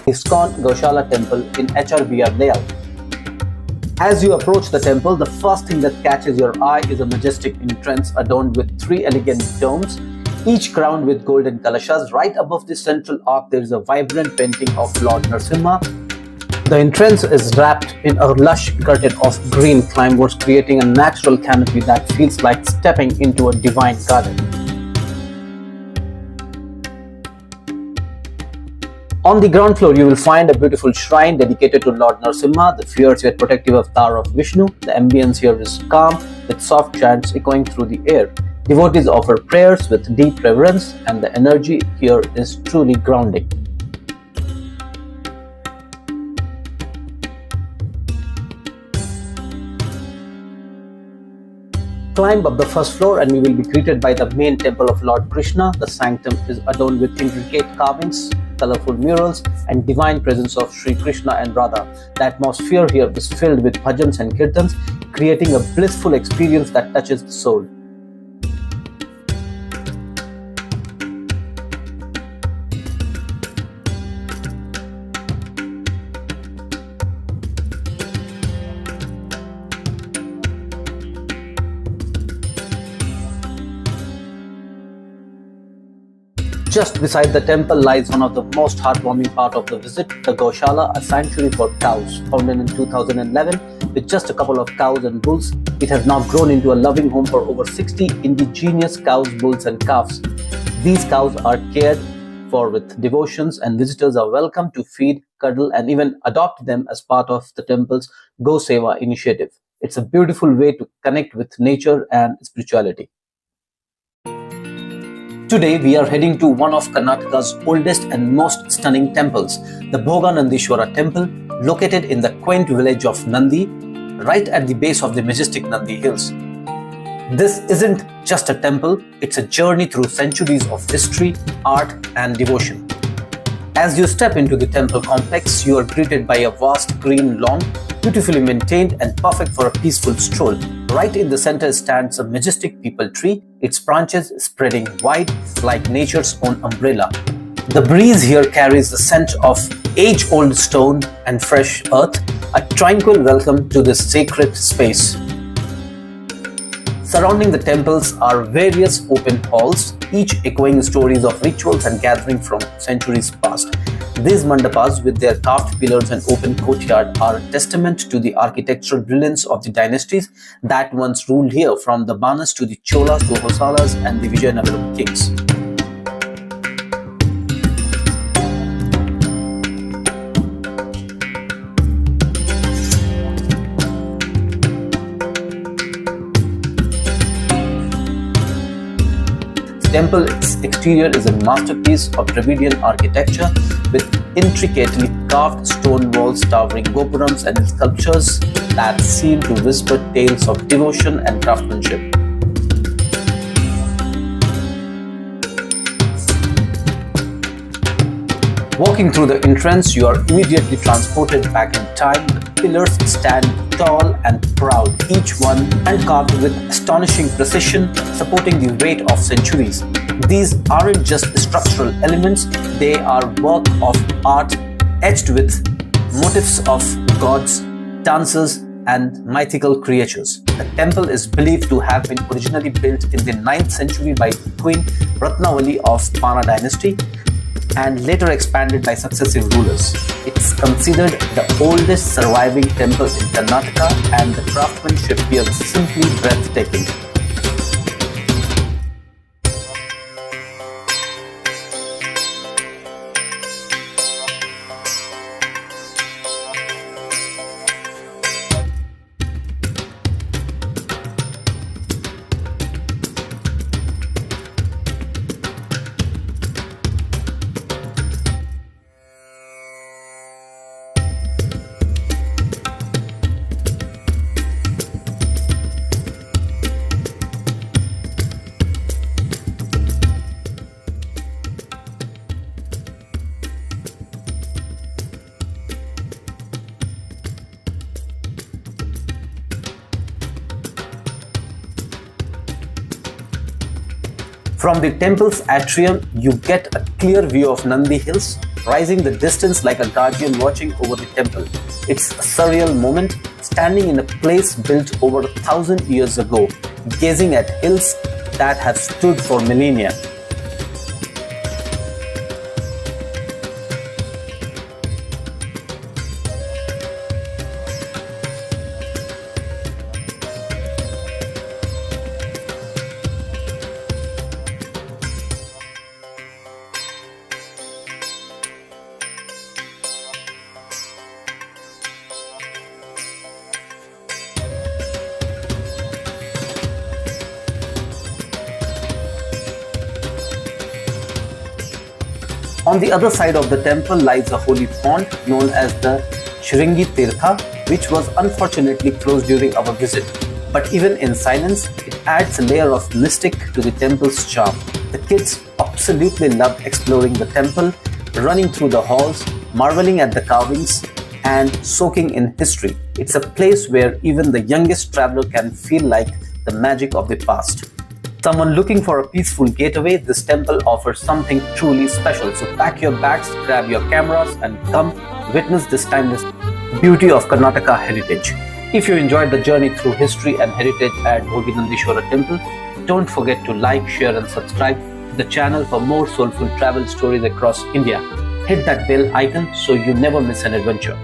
ISKCON Goshala Temple in HRBR layout. As you approach the temple, the first thing that catches your eye is a majestic entrance adorned with 3 elegant domes, each crowned with golden kalashas. Right above the central arch, there is a vibrant painting of Lord Narasimha. The entrance is wrapped in a lush curtain of green climbers, creating a natural canopy that feels like stepping into a divine garden. On the ground floor, you will find a beautiful shrine dedicated to Lord Narasimha, the fierce yet protective avatar of Vishnu. The ambience here is calm, with soft chants echoing through the air. Devotees offer prayers with deep reverence, and the energy here is truly grounding. Climb up the first floor and you will be greeted by the main temple of Lord Krishna. The sanctum is adorned with intricate carvings, colorful murals, and divine presence of Sri Krishna and Radha. The atmosphere here is filled with bhajans and kirtans, creating a blissful experience that touches the soul. Just beside the temple lies one of the most heartwarming part of the visit, the Goshala, a sanctuary for cows. Founded in 2011 with just a couple of cows and bulls, it has now grown into a loving home for over 60 indigenous cows, bulls and calves. These cows are cared for with devotions, and visitors are welcome to feed, cuddle and even adopt them as part of the temple's Go Seva initiative. It's a beautiful way to connect with nature and spirituality. Today we are heading to one of Karnataka's oldest and most stunning temples, the Bhoganandiswara temple, located in the quaint village of Nandi, right at the base of the majestic Nandi hills. This isn't just a temple, it's a journey through centuries of history, art and devotion. As you step into the temple complex, you are greeted by a vast green lawn, beautifully maintained and perfect for a peaceful stroll. Right in the center stands a majestic peepal tree, its branches spreading wide like nature's own umbrella. The breeze here carries the scent of age-old stone and fresh earth, a tranquil welcome to this sacred space. Surrounding the temples are various open halls, each echoing stories of rituals and gathering from centuries past. These mandapas, with their carved pillars and open courtyard, are a testament to the architectural brilliance of the dynasties that once ruled here, from the Banas to the Cholas to Hosalas and the Vijayanagaram kings. The temple's exterior is a masterpiece of Dravidian architecture, with intricately carved stone walls, towering gopurams and sculptures that seem to whisper tales of devotion and craftsmanship. Walking through the entrance, you are immediately transported back in time. The pillars stand tall and proud, each one hand-carved with astonishing precision, supporting the weight of centuries. These aren't just structural elements, they are work of art etched with motifs of gods, dancers, and mythical creatures. The temple is believed to have been originally built in the 9th century by Queen Ratnavali of Pana dynasty, and later expanded by successive rulers. It's considered the oldest surviving temple in Karnataka, and the craftsmanship here is simply breathtaking. From the temple's atrium, you get a clear view of Nandi Hills, rising the distance like a guardian watching over the temple. It's a surreal moment, standing in a place built over 1,000 years ago, gazing at hills that have stood for millennia. On the other side of the temple lies a holy pond known as the Shringi Tirtha, which was unfortunately closed during our visit. But even in silence, it adds a layer of mystic to the temple's charm. The kids absolutely loved exploring the temple, running through the halls, marveling at the carvings, and soaking in history. It's a place where even the youngest traveler can feel like the magic of the past. Someone looking for a peaceful getaway, this temple offers something truly special. So pack your bags, grab your cameras, and come witness this timeless beauty of Karnataka heritage. If you enjoyed the journey through history and heritage at Bhoganandiswara temple, don't forget to like, share, and subscribe to the channel for more soulful travel stories across India. Hit that bell icon so you never miss an adventure.